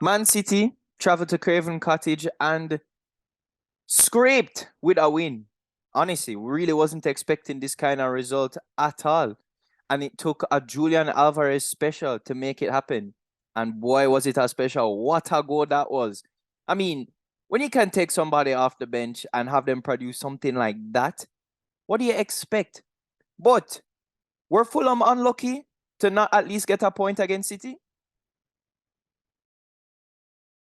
Man City traveled to Craven Cottage and scraped with a win. Honestly, we really wasn't expecting this kind of result at all. And it took a Julian Alvarez special to make it happen. And boy, was it a special. What a goal that was. I mean, when you can take somebody off the bench and have them produce something like that, what do you expect? But were Fulham unlucky to not at least get a point against City?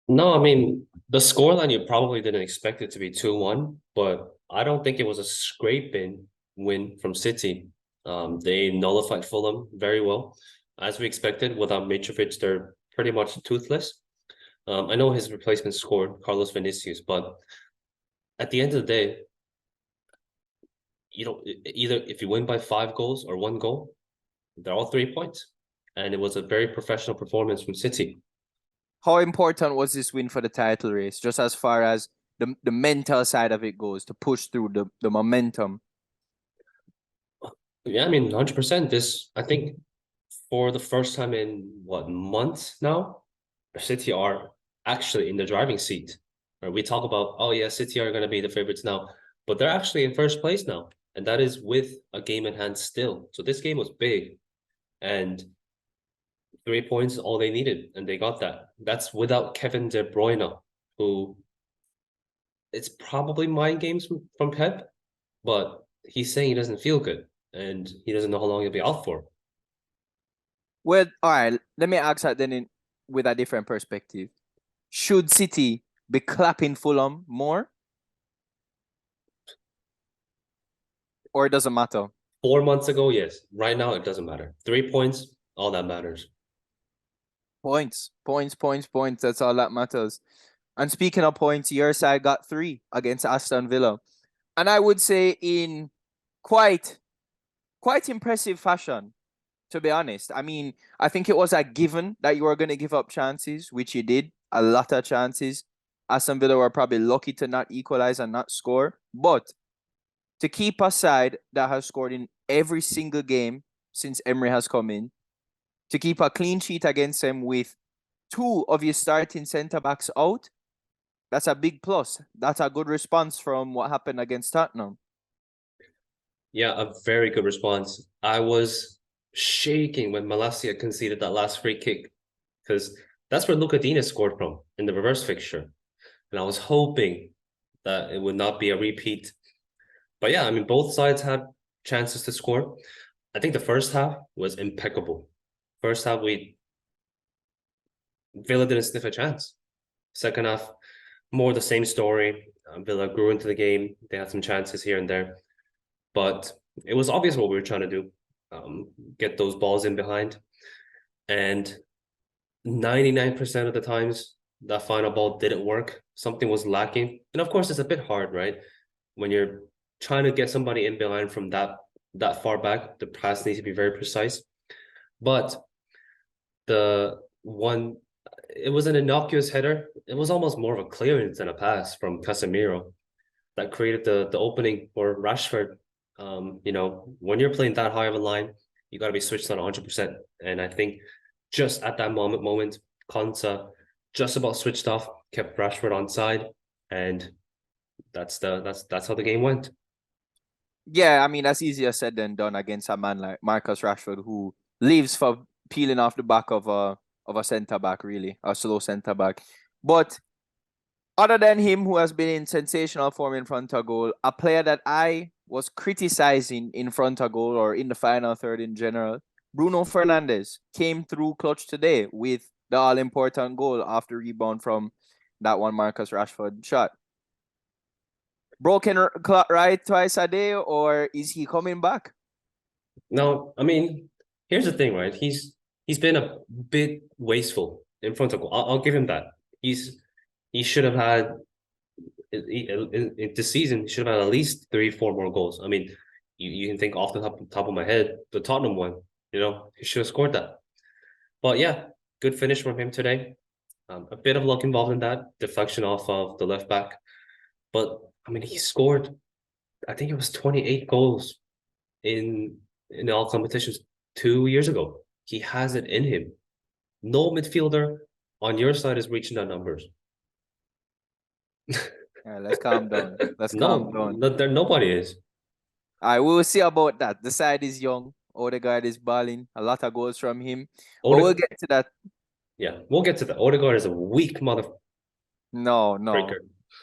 No, I mean, the scoreline you probably didn't expect it to be 2-1, but I don't think it was a scraping win from City. They nullified Fulham very well. As we expected, without Mitrovic, they're pretty much toothless. I know his replacement scored, Carlos Vinicius, but at the end of the day, you know, either if you win by 5 goals or 1 goal, they're all 3 points. And it was a very professional performance from City. How important was this win for the title race, just as far as the mental side of it goes, to push through the momentum? Yeah, I mean, 100%. I think for the first time in what, months now, City are actually in the driving seat. Or we talk about, oh yeah, City are going to be the favorites now, but they're actually in first place now, and that is with a game in hand still. So this game was big, and 3 points is all they needed, and they got that. That's without Kevin De Bruyne, who it's probably mind games from Pep, but he's saying he doesn't feel good, and he doesn't know how long he'll be out for. Well, all right, let me ask that then with a different perspective. Should City be clapping Fulham more, or it doesn't matter? 4 months ago, yes. Right now, it doesn't matter. 3 points, all that matters. Points, points, points, points. That's all that matters. And speaking of points, your side got 3 against Aston Villa. And I would say in quite impressive fashion, to be honest. I mean, I think it was a given that you were going to give up chances, which you did, a lot of chances. Aston Villa were probably lucky to not equalize and not score. But to keep a side that has scored in every single game since Emery has come in, to keep a clean sheet against them with 2 of your starting centre backs out, that's a big plus. That's a good response from what happened against Tottenham. Yeah, a very good response. I was shaking when Malacia conceded that last free kick because that's where Lucadina scored from in the reverse fixture. And I was hoping that it would not be a repeat. But yeah, I mean, both sides had chances to score. I think the first half was impeccable. First half, Villa didn't sniff a chance. Second half, more the same story. Villa grew into the game. They had some chances here and there. But it was obvious what we were trying to do, get those balls in behind. And 99% of the times, that final ball didn't work. Something was lacking. And of course, it's a bit hard, right? When you're trying to get somebody in behind from that far back, the pass needs to be very precise. But the one, it was an innocuous header. It was almost more of a clearance than a pass from Casemiro that created the opening for Rashford. When you're playing that high of a line, you got to be switched on 100%. And I think just at that moment, Konsa just about switched off, kept Rashford on side, and that's how the game went. Yeah, I mean, that's easier said than done against a man like Marcus Rashford, who lives for peeling off the back of a centre back, really, a slow centre back. But other than him, who has been in sensational form in front of goal, a player that I was criticizing in front of goal or in the final third in general, Bruno Fernandes, came through clutch today with the all important goal after rebound from that one Marcus Rashford shot. Broken clock right twice a day, or is he coming back? No, I mean, here's the thing, right? He's been a bit wasteful in front of goal. I'll give him that. He should have had this season. He should have had at least 3, 4 more goals. I mean, you can think off the top of my head, the Tottenham one. He should have scored that. But yeah, good finish from him today. A bit of luck involved in that deflection off of the left back. But I mean, he scored, I think it was 28 goals in all competitions 2 years ago. He has it in him. No midfielder on your side is reaching that numbers. Yeah, let's calm down. Let's calm No, down. there nobody is. I will see about that. The side is young. Odegaard is balling. A lot of goals from him. But we'll Ode get to that. yeah, we'll get to that. Odegaard is a weak motherfucker. No, no,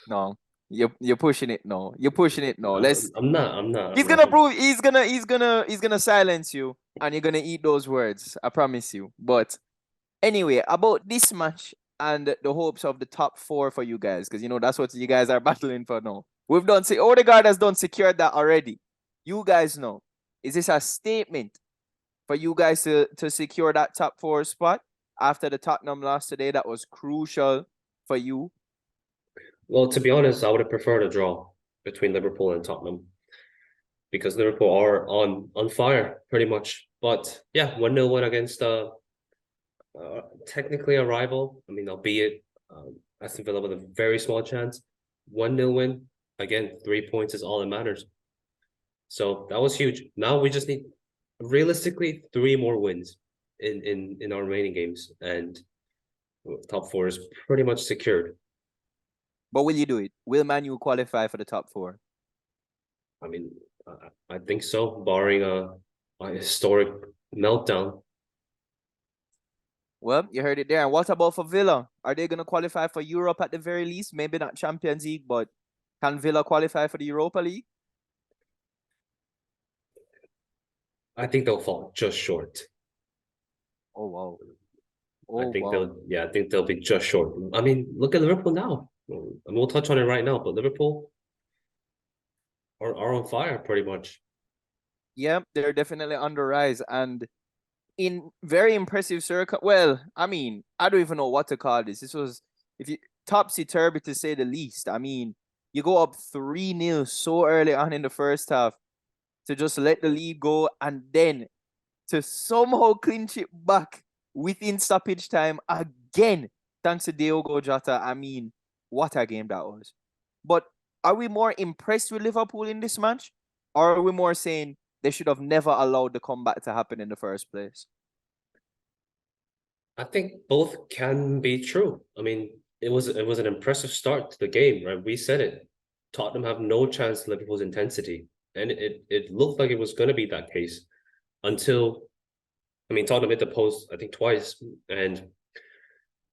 no. You're pushing it. No, you're pushing it. No, let's. I'm not. I'm not. He's I'm not. gonna prove. He's gonna silence you, and you're gonna eat those words. I promise you. But anyway, about this match and the hopes of the top four for you guys, because you know that's what you guys are battling for now. We've done. Say Odegaard has done secured that already. You guys know. Is this a statement for you guys to secure that top four spot after the Tottenham loss today? That was crucial for you. Well, to be honest, I would have preferred a draw between Liverpool and Tottenham because Liverpool are on fire pretty much. But yeah, 1-0 win against technically a rival. I mean, albeit Aston Villa with a very small chance. 1-0 win. Again, 3 points is all that matters. So that was huge. Now we just need realistically 3 more wins in our remaining games, and top four is pretty much secured. But will you do it? Will Man U qualify for the top four? I mean, I think so, barring a historic meltdown. Well, you heard it there. And what about for Villa? Are they going to qualify for Europe at the very least? Maybe not Champions League, but can Villa qualify for the Europa League? I think they'll fall just short. Oh, wow. I Oh, think wow. I think they'll be just short. I mean, look at Liverpool now. I mean, we'll touch on it right now, but Liverpool are on fire pretty much. Yeah, they're definitely on the rise. And in very impressive circle. Well, I mean, I don't even know what to call this. This was, if you topsy turvy to say the least. I mean, you go up 3-0 so early on in the first half to just let the lead go and then to somehow clinch it back within stoppage time again, thanks to Diogo Jota. I mean, what a game that was. But are we more impressed with Liverpool in this match? Or are we more saying they should have never allowed the comeback to happen in the first place? I think both can be true. I mean, it was an impressive start to the game, right? We said it. Tottenham have no chance Liverpool's intensity. And it looked like it was going to be that case until, I mean, Tottenham hit the post, I think, twice. And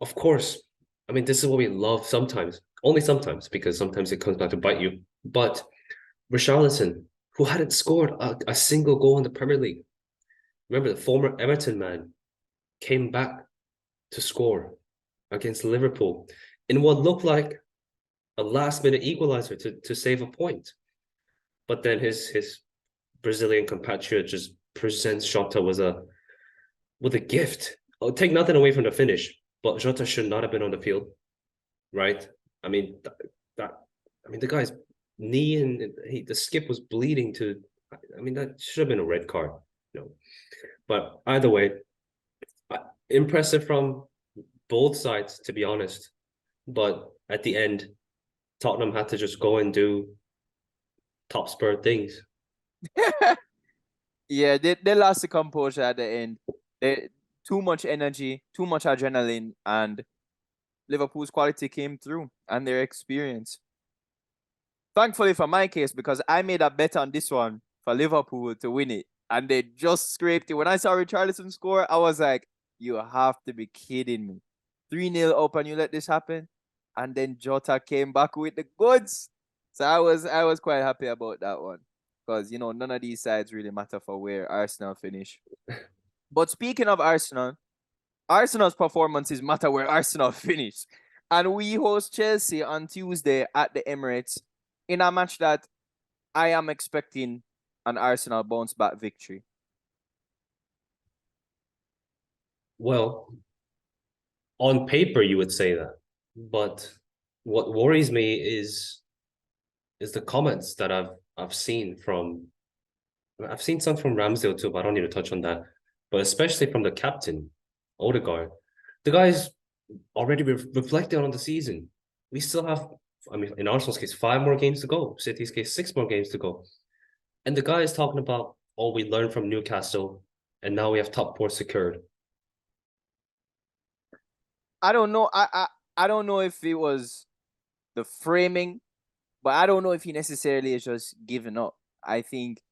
of course, I mean, this is what we love sometimes, only sometimes, because sometimes it comes back to bite you. But Richarlison, who hadn't scored a single goal in the Premier League, remember the former Everton man, came back to score against Liverpool in what looked like a last-minute equalizer to save a point. But then his Brazilian compatriot just presents Jota with a gift. I'll take nothing away from the finish, but Jota should not have been on the field, right? I mean the guy's knee and the skip was bleeding to. I mean that should have been a red card, you know. But either way, impressive from both sides, to be honest. But at the end, Tottenham had to just go and do top spur things. Yeah, they lost the composure at the end. They too much energy, too much adrenaline, and Liverpool's quality came through and their experience. Thankfully for my case, because I made a bet on this one for Liverpool to win it, and they just scraped it. When I saw Richarlison score, I was like, you have to be kidding me. 3-0 up and you let this happen? And then Jota came back with the goods. So I was quite happy about that one. Because, you know, none of these sides really matter for where Arsenal finish. But speaking of Arsenal, Arsenal's performances matter where Arsenal finish. And we host Chelsea on Tuesday at the Emirates in a match that I am expecting an Arsenal bounce back victory. Well, on paper you would say that, but what worries me is the comments that I've seen from. I've seen some from Ramsdale too, but I don't need to touch on that. But especially from the captain, Odegaard. The guy's already reflecting on the season. We still have, I mean, in Arsenal's case, 5 more games to go. City's case, 6 more games to go. And the guy is talking about, oh, we learned from Newcastle, and now we have top four secured. I don't know. I don't know if it was the framing, but I don't know if he necessarily is just giving up. I think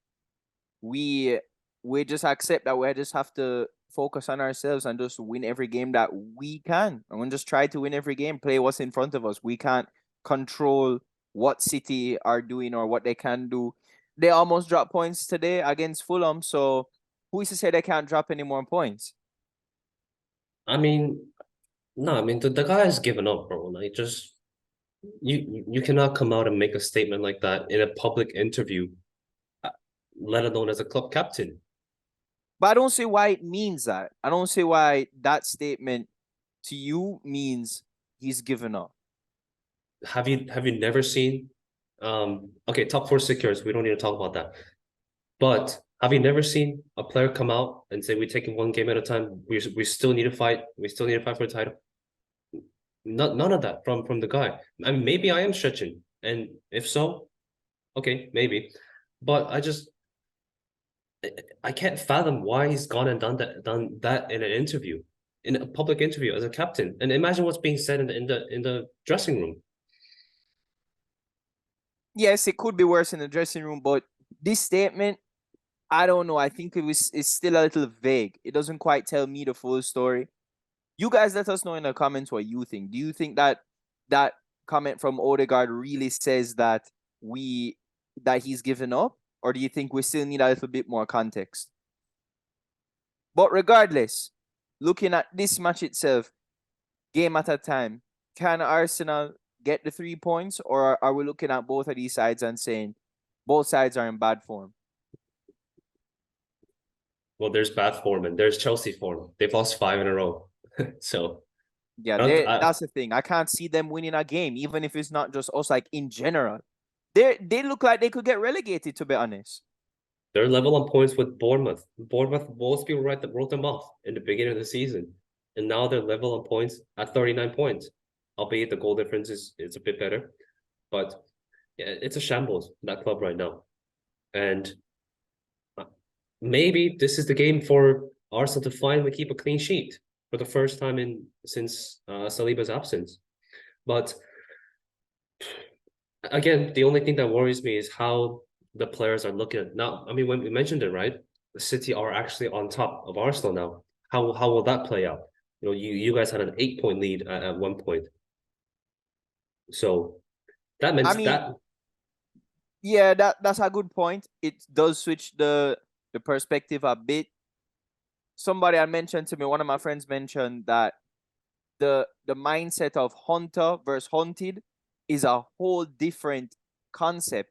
we we just accept that we just have to focus on ourselves and just win every game that we can. And we just try to win every game, play what's in front of us. We can't control what City are doing or what they can do. They almost dropped points today against Fulham, so who is to say they can't drop any more points? I mean, no, I mean the guy has given up, bro. Like just you cannot come out and make a statement like that in a public interview, uh, let alone as a club captain. But I don't see why it means that. I don't see why that statement to you means he's given up. Have you never seen okay, top four secures, we don't need to talk about that. But have you never seen a player come out and say we're taking one game at a time? We still need to fight. We still need to fight for the title. None of that from the guy. I mean, maybe I am stretching, and if so, okay, maybe. But I can't fathom why he's gone and done that in an interview, in a public interview as a captain. And imagine what's being said in the dressing room. Yes, it could be worse in the dressing room, but this statement, I don't know. I think it's still a little vague. It doesn't quite tell me the full story. You guys let us know in the comments what you think. Do you think that that comment from Odegaard really says that he's given up, or do you think we still need a little bit more context? But regardless, looking at this match itself, game at a time, can Arsenal get the 3 points, or are we looking at both of these sides and saying both sides are in bad form? Well, there's bad form and there's Chelsea form. They've lost 5 in a row. So Yeah, I, that's the thing. I can't see them winning a game, even if it's not just us, like in general. They look like they could get relegated, to be honest. they're level on points with Bournemouth. Bournemouth, most people wrote them off in the beginning of the season. And now they're level on points at 39 points. Albeit the goal difference is a bit better. But yeah, it's a shambles, that club right now. And maybe this is the game for Arsenal to finally keep a clean sheet for the first time since Saliba's absence. But again, the only thing that worries me is how the players are looking at now. I mean, when we mentioned it, right? The City are actually on top of Arsenal now. How will that play out? You know, you guys had an 8 point lead at one point. So that I meant mean, that yeah, that's a good point. It does switch the perspective a bit. Somebody had mentioned to me, one of my friends mentioned that the mindset of hunter versus hunted is a whole different concept.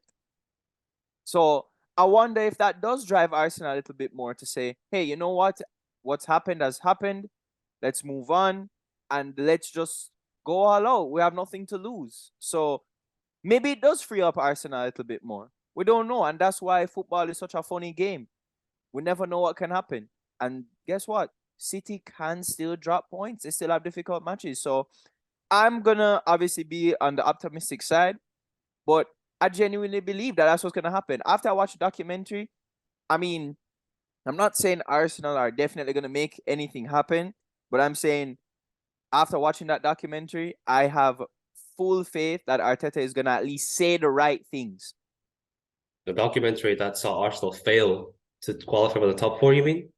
So I wonder if that does drive Arsenal a little bit more to say, hey, you know what? What's happened has happened. Let's move on and let's just go all out. We have nothing to lose. So maybe it does free up Arsenal a little bit more. We don't know. And that's why football is such a funny game. We never know what can happen. And guess what? City can still drop points. They still have difficult matches. So I'm going to obviously be on the optimistic side, but I genuinely believe that that's what's going to happen. After I watch the documentary, I mean, I'm not saying Arsenal are definitely going to make anything happen, but I'm saying after watching that documentary, I have full faith that Arteta is going to at least say the right things. the documentary that saw Arsenal fail to qualify for the top four, you mean?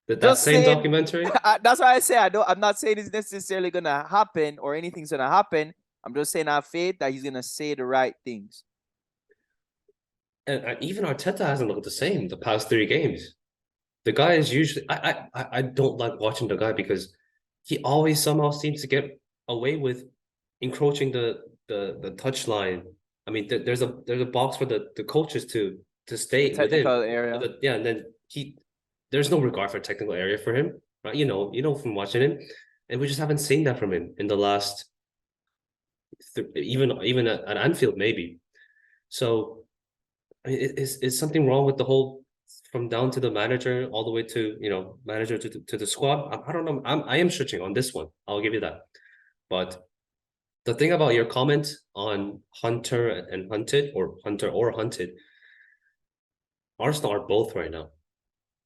That Just same saying, documentary? that's why I say I'm not saying it's necessarily going to happen or anything's going to happen. I'm just saying I have faith that he's going to say the right things. And even Arteta hasn't looked the same the past 3 games. The guy is usually I don't like watching the guy because he always somehow seems to get away with encroaching the touchline. I mean, there's a box for the coaches to The stay within. technical area. Yeah, and then there's no regard for technical area for him, right? You know from watching him, and we just haven't seen that from him in the last even at Anfield maybe. So I mean, is something wrong with the whole from down to the manager all the way to manager to the squad? I don't know. I am stretching on this one. I'll give you that. But the thing about your comment on Hunter and Hunted, or Hunter or Hunted, Arsenal are both right now.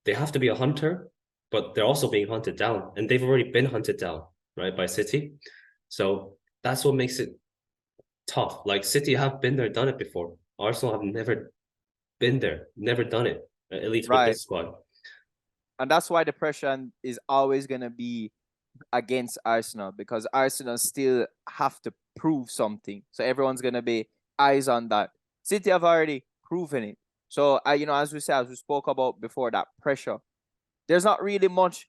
They have to be a hunter, but they're also being hunted down, and they've already been hunted down. right, by City. So that's what makes it tough. Like City have been there, done it before. Arsenal have never been there, never done it, at least with Right. this squad. And that's why the pressure is always going to be against Arsenal, because Arsenal still have to prove something. So everyone's going to be eyes on that. City have already proven it. So, as we said, as we spoke about before, that pressure, there's not really much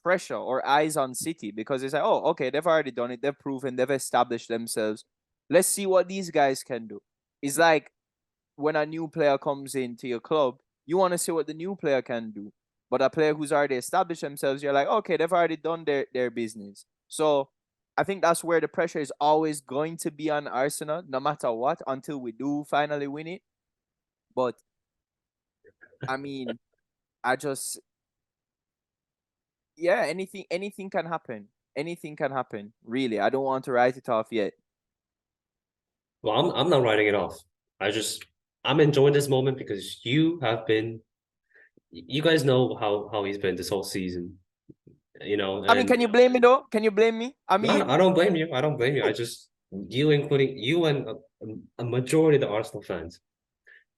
pressure or eyes on City, because it's like, oh, okay, they've already done it. They've proven, they've established themselves. Let's see what these guys can do. It's like when a new player comes into your club, you want to see what the new player can do. But a player who's already established themselves, you're like, okay, they've already done their business. So I think that's where the pressure is always going to be on Arsenal, no matter what, until we do finally win it. But I mean, I just yeah, anything can happen. Anything can happen. Really. I don't want to write it off yet. Well, I'm not writing it off. I'm enjoying this moment because you guys know how he's been this whole season, I mean, and can you blame me though? Can you blame me? I no, mean, I don't blame you. I don't blame you. Including you and a majority of the Arsenal fans.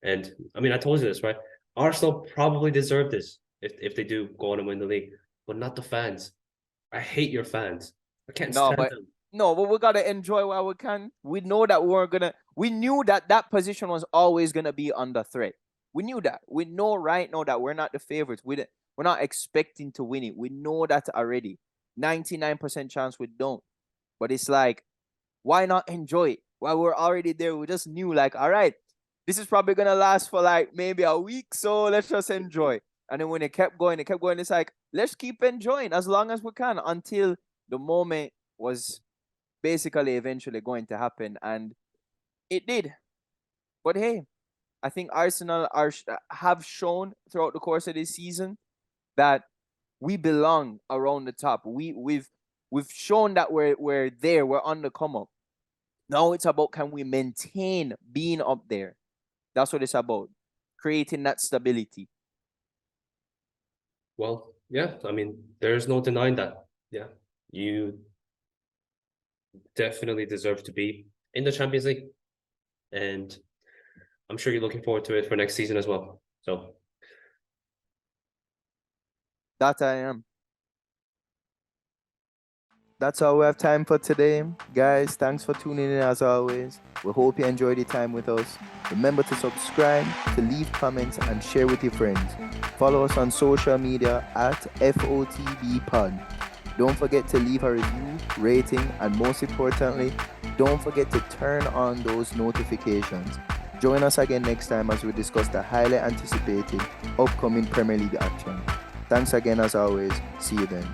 And I mean, I told you this, right? Arsenal probably deserve this if they do go on and win the league, but not the fans. I hate your fans. I can't no, stand but them. no, but we gotta enjoy while we can. We know that we weren't gonna. We knew that that position was always gonna be under threat. We knew that. We know right now that we're not the favorites. We're not expecting to win it. We know that already. 99% chance we don't. But it's like, why not enjoy it? While we're already there, we just knew, like, all right, this is probably gonna last for like maybe a week, so let's just enjoy. And then when it kept going, it's like, let's keep enjoying as long as we can until the moment was basically eventually going to happen, and it did. But hey, I think Arsenal have shown throughout the course of this season that we belong around the top. We've shown that we're there, we're on the come up. Now it's about, can we maintain being up there? That's what it's about. Creating that stability. Well, yeah, I mean, there's no denying that. Yeah, you definitely deserve to be in the Champions League, and I'm sure you're looking forward to it for next season as well. So, That I am. That's all we have time for today. Guys, thanks for tuning in as always. We hope you enjoyed your time with us. Remember to subscribe, to leave comments, and share with your friends. Follow us on social media at FOTBpod. Don't forget to leave a review, rating, and most importantly, don't forget to turn on those notifications. Join us again next time as we discuss the highly anticipated upcoming Premier League action. Thanks again as always. See you then.